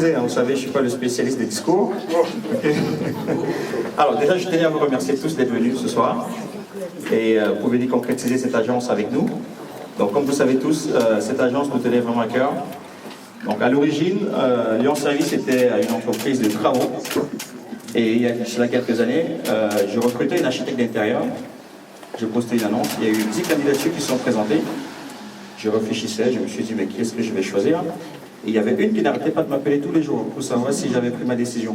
Vous savez, je ne suis pas le spécialiste des discours. Okay. Alors déjà, je tenais à vous remercier tous d'être venus ce soir et vous pouvez concrétiser cette agence avec nous. Donc comme vous savez tous, cette agence nous tenait vraiment à cœur. Donc à l'origine, Lyon Service était une entreprise de travaux et il y a cela quelques années, je recrutais une architecte d'intérieur. J'ai posté une annonce, il y a eu 10 candidatures qui se sont présentées. Je réfléchissais, je me suis dit mais qui est-ce que je vais choisir? Et il y avait une qui n'arrêtait pas de m'appeler tous les jours pour savoir si j'avais pris ma décision.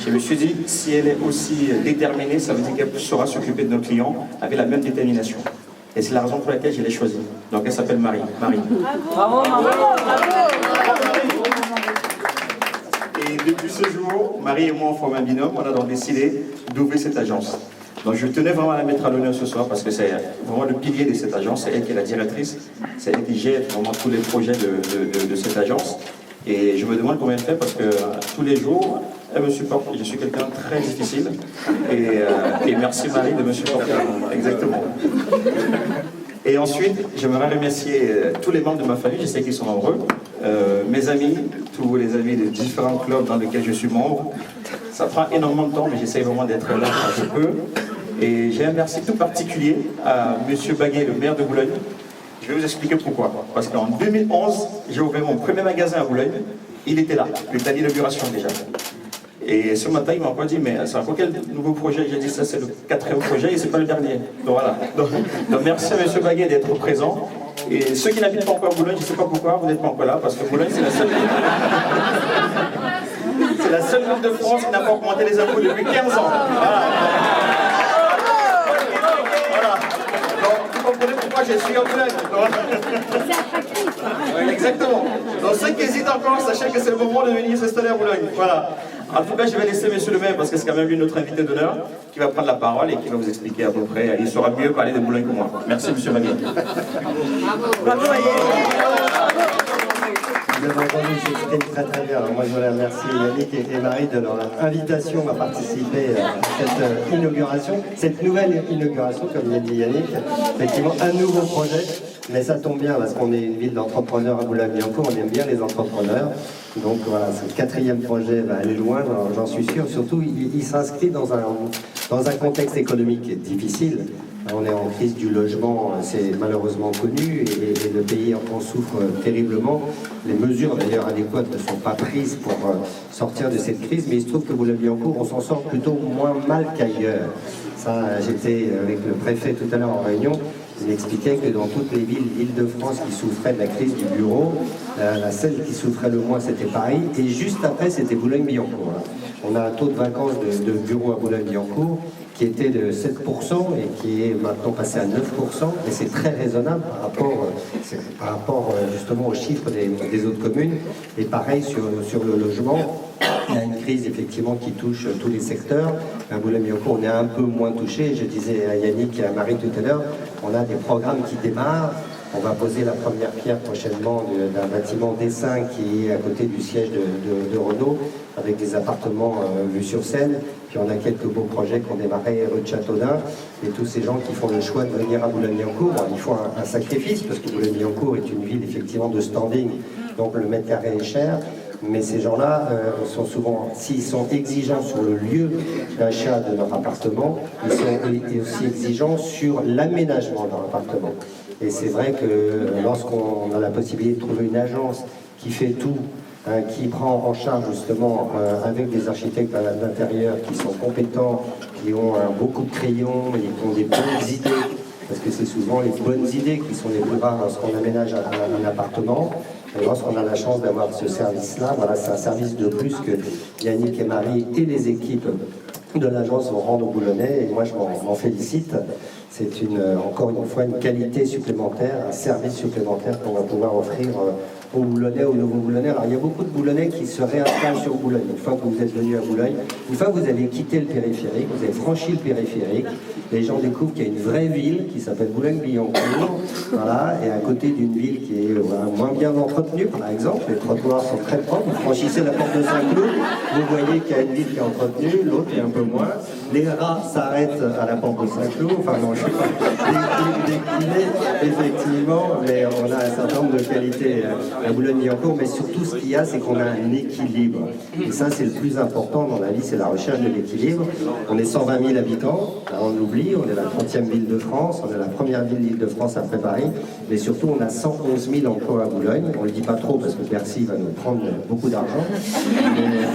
Je me suis dit, si elle est aussi déterminée, ça veut dire qu'elle saura s'occuper de nos clients avec la même détermination. Et c'est la raison pour laquelle je l'ai choisie. Donc elle s'appelle Marie. Marie. Bravo, bravo, bravo. Et depuis ce jour, Marie et moi on forme un binôme, on a donc décidé d'ouvrir cette agence. Donc je tenais vraiment à la mettre à l'honneur ce soir parce que c'est vraiment le pilier de cette agence, c'est elle qui est la directrice, c'est elle qui gère vraiment tous les projets de cette agence. Et je me demande combien elle fait parce que tous les jours, elle me supporte. Je suis quelqu'un de très difficile et merci Marie de me supporter. Exactement. Et ensuite, j'aimerais remercier tous les membres de ma famille, je sais qu'ils sont nombreux, mes amis, tous les amis de différents clubs dans lesquels je suis membre. Ça prend énormément de temps, mais j'essaie vraiment d'être là quand je peux. Et j'ai un merci tout particulier à M. Baguet, le maire de Boulogne. Je vais vous expliquer pourquoi. Parce qu'en 2011, j'ai ouvert mon premier magasin à Boulogne. Il était là, il était à l'inauguration déjà. Et ce matin, il m'a encore dit, mais c'est encore quel nouveau projet? J'ai dit, ça c'est le 4e projet et c'est pas le dernier. Donc voilà. Donc merci à M. Baguet d'être présent. Et ceux qui n'habitent pas encore à Boulogne, je ne sais pas pourquoi, vous n'êtes pas encore là, parce que Boulogne, c'est la seule ville. C'est la seule ville de France qui n'a pas augmenté les impôts depuis 15 ans. Voilà. Voilà. Donc, vous comprenez pourquoi je suis en Boulogne. C'est attractif. Oui, exactement. Donc ceux qui hésitent encore, sachez que c'est le moment de venir s'installer à Boulogne. Voilà. En tout cas, je vais laisser monsieur le maire, parce que c'est quand même lui notre invité d'honneur, qui va prendre la parole et qui va vous expliquer à peu près. Il saura mieux parler de Boulogne que moi. Merci, monsieur Baguet. Bravo. Vous avez entendu, c'était très très bien. Alors moi, je voulais remercier Yannick et Marie de leur invitation à participer à cette inauguration, cette nouvelle inauguration, comme l'a dit Yannick. Effectivement, un nouveau projet. Mais ça tombe bien parce qu'on est une ville d'entrepreneurs à Boulogne-Billancourt, on aime bien les entrepreneurs. Donc voilà, ce 4e projet va aller loin, j'en suis sûr. Surtout, il s'inscrit dans un contexte économique difficile. On est en crise du logement, c'est malheureusement connu, et le pays en souffre terriblement. Les mesures d'ailleurs adéquates ne sont pas prises pour sortir de cette crise, mais il se trouve que Boulogne-Billancourt, on s'en sort plutôt moins mal qu'ailleurs. Ça, j'étais avec le préfet tout à l'heure en réunion. Il expliquait que dans toutes les villes d'Île-de-France qui souffraient de la crise du bureau, la seule qui souffrait le moins c'était Paris, et juste après c'était Boulogne-Billancourt. On a un taux de vacances de bureaux à Boulogne-Billancourt qui était de 7% et qui est maintenant passé à 9%, et c'est très raisonnable par rapport justement aux chiffres des autres communes. Et pareil sur le logement. Il y a une crise effectivement qui touche tous les secteurs. À Boulogne-Billancourt, on est un peu moins touché. Je disais à Yannick et à Marie tout à l'heure, on a des programmes qui démarrent. On va poser la première pierre prochainement d'un bâtiment D5 qui est à côté du siège de Renault, avec des appartements vus sur Seine. Puis on a quelques beaux projets qui ont démarré rue de Châteaudun. Et tous ces gens qui font le choix de venir à Boulogne-Billancourt, il faut un sacrifice, parce que Boulogne-Billancourt est une ville effectivement de standing, donc le mètre carré est cher. Mais ces gens-là sont souvent, s'ils sont exigeants sur le lieu d'achat de leur appartement, ils sont aussi exigeants sur l'aménagement de leur appartement. Et c'est vrai que lorsqu'on a la possibilité de trouver une agence qui fait tout, qui prend en charge justement avec des architectes d'intérieur qui sont compétents, qui ont beaucoup de crayons et qui ont des bonnes idées, parce que c'est souvent les bonnes idées qui sont les plus rares lorsqu'on aménage un appartement. Et lorsqu'on a la chance d'avoir ce service-là, voilà, c'est un service de plus que Yannick et Marie et les équipes de l'agence vont rendre aux Boulonnais, et moi je m'en félicite. C'est encore une fois une qualité supplémentaire, un service supplémentaire qu'on va pouvoir offrir aux Boulonnais, aux nouveaux Boulonnais. Alors il y a beaucoup de Boulonnais qui se réinstallent sur Boulogne. Une fois que vous êtes venus à Boulogne, une fois que vous avez quitté le périphérique, vous avez franchi le périphérique, les gens découvrent qu'il y a une vraie ville qui s'appelle Boulogne-Billancourt, voilà, et à côté d'une ville qui est moins bien entretenue, par exemple. Les trottoirs sont très propres. Vous franchissez la porte de Saint-Cloud, vous voyez qu'il y a une ville qui est entretenue, l'autre est un peu moins. les rats s'arrêtent à la porte de Saint-Cloud, enfin non, je ne sais pas décliner, effectivement, mais on a un certain nombre de qualités à Boulogne-Billancourt, mais surtout ce qu'il y a, c'est qu'on a un équilibre. Et ça, c'est le plus important dans la vie, c'est la recherche de l'équilibre. On est 120 000 habitants, là on l'oublie, on est la 30e ville de France, on est la première ville d'Île-de-France après Paris, mais surtout on a 111 000 emplois à Boulogne. On ne le dit pas trop parce que Bercy va nous prendre beaucoup d'argent,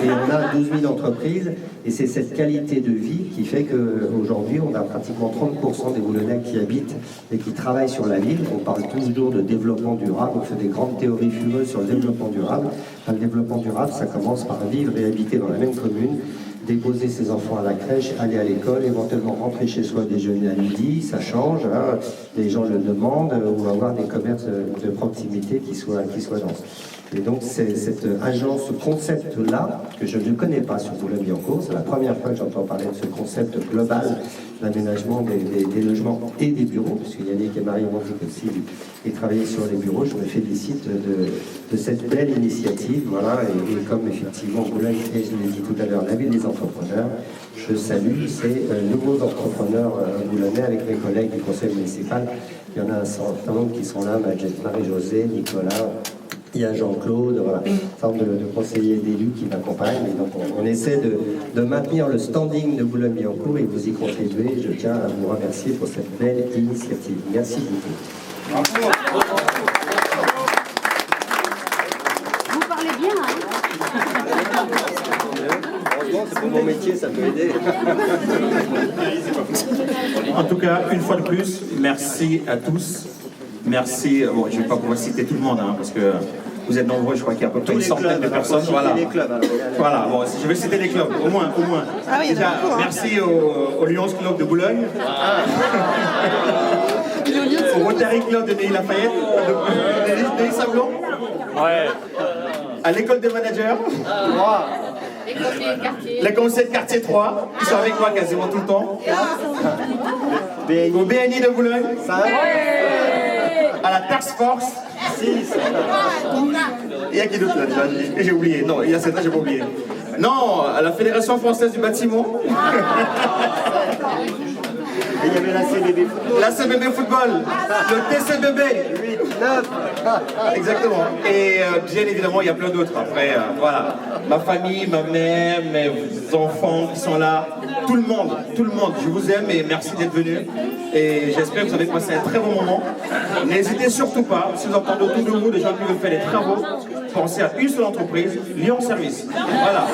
et on a 12 000 entreprises, et c'est cette qualité de vie qui fait qu'aujourd'hui on a pratiquement 30% des Boulonnais qui habitent et qui travaillent sur la ville. On parle toujours de développement durable, on fait des grandes théories fumeuses sur le développement durable. Enfin, le développement durable, ça commence par vivre et habiter dans la même commune, déposer ses enfants à la crèche, aller à l'école, éventuellement rentrer chez soi, déjeuner à midi, ça change, hein, les gens le demandent, ou avoir des commerces de proximité qui soient denses. Et donc c'est cette agence, ce concept-là, que je ne connais pas sur Boulogne-Billancourt, c'est la première fois que j'entends parler de ce concept global d'aménagement des logements et des bureaux, puisque Yannick et Marie ont dit aussi et travaillé sur les bureaux. Je me félicite de cette belle initiative, voilà, et comme effectivement Boulogne est, je l'ai dit tout à l'heure, la ville des entrepreneurs, je salue ces nouveaux entrepreneurs boulonnais avec mes collègues du conseil municipal. Il y en a un certain nombre qui sont là, Marie-Josée, Nicolas, il y a Jean-Claude, voilà, un certain nombre de conseillers d'élus qui m'accompagnent. Et donc on essaie de maintenir le standing de Boulogne-Billancourt et vous y contribuez. Je tiens à vous remercier pour cette belle initiative. Merci beaucoup. Vous parlez bien, hein? Heureusement, c'est pour mon métier, ça peut aider. En tout cas, une fois de plus, merci à tous. Merci. Bon, je ne vais pas pouvoir citer tout le monde, hein, parce que vous êtes nombreux, je crois qu'il y a à peu près une centaine de personnes. Voilà. Les clubs, alors. Voilà, bon, je vais citer les clubs, au moins. Ah oui, déjà, merci au Lions Club de Boulogne. Au Rotary Club de Neuilly-Lafayette, de Neuilly-Sablon. Ouais. À l'école des managers. Les conseils de quartier 3, qui sont avec moi quasiment tout le temps. Au BNI de Boulogne. À la Task Force. 6. Il y a qui d'autre là déjà? J'ai oublié. Non, il y a 7 ans, j'ai pas oublié. Non, à la Fédération Française du Bâtiment. Et il y avait la CBB Football. La CBB Football. Le TCBB. 8, 9. Exactement. Et bien évidemment, il y a plein d'autres. Après, voilà. Ma famille, ma mère, mes enfants qui sont là. Tout le monde. Je vous aime et merci d'être venus. Et j'espère que vous avez passé un très bon moment. N'hésitez surtout pas, si vous entendez autour de vous des gens qui veulent faire des travaux, pensez à une seule entreprise, Lyon Service. Voilà.